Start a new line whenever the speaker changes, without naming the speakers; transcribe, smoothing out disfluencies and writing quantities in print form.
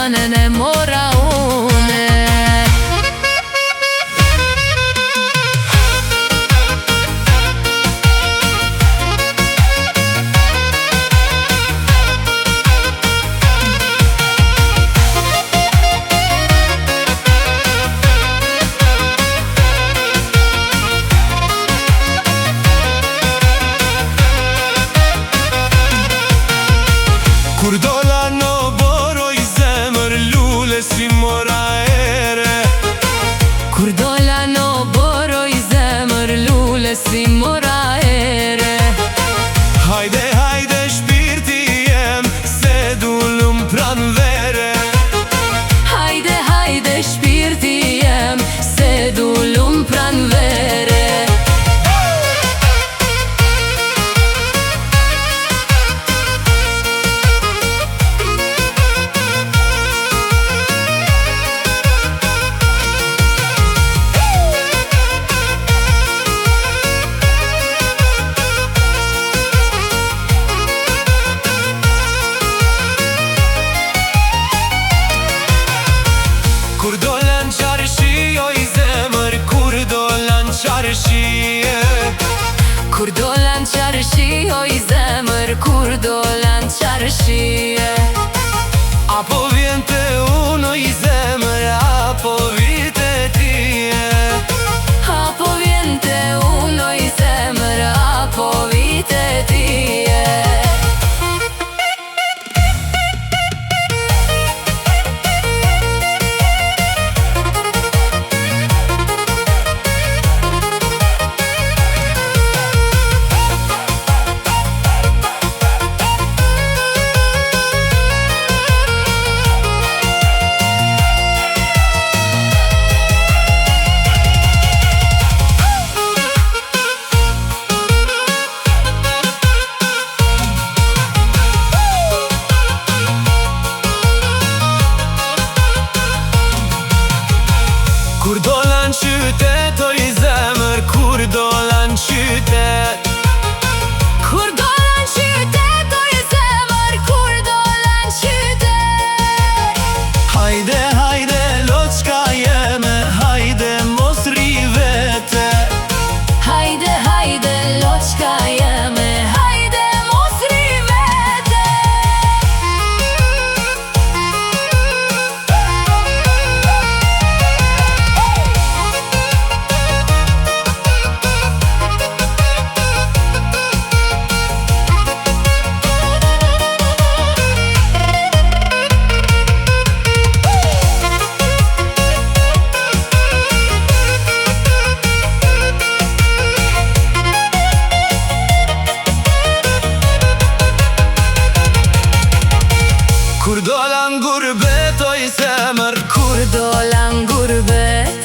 anën e mora une.
Kur dola në boroj zemër lule si mora ere.
Kur dola në boroj zemër lule si mora ere.
Hajde, hajde shpirti jem se dullum pran vere.
Hajde, hajde shpirti jem se dullum pran vere.
Kur dolan qarëshi oj zemër, kur dolan qarëshi.
Kur dolan qarëshi oj zemër, kur dolan qarëshi.
Apo vjen të unë oj zemër, apo vite tije.
Apo vjen të unë oj zemër, apo vite tije.
Kur dolan qytet oj zemër, kur dolan qytet.
Kur dolan qytet oj zemër, kur dolan qytet.
Hajde, hajde loçka jeme, hajde mos ri vete.
Hajde, hajde loçka jeme, hajde mos ri vete.
Kur dolan gurbet oj zemër,
Kur dolan gurbet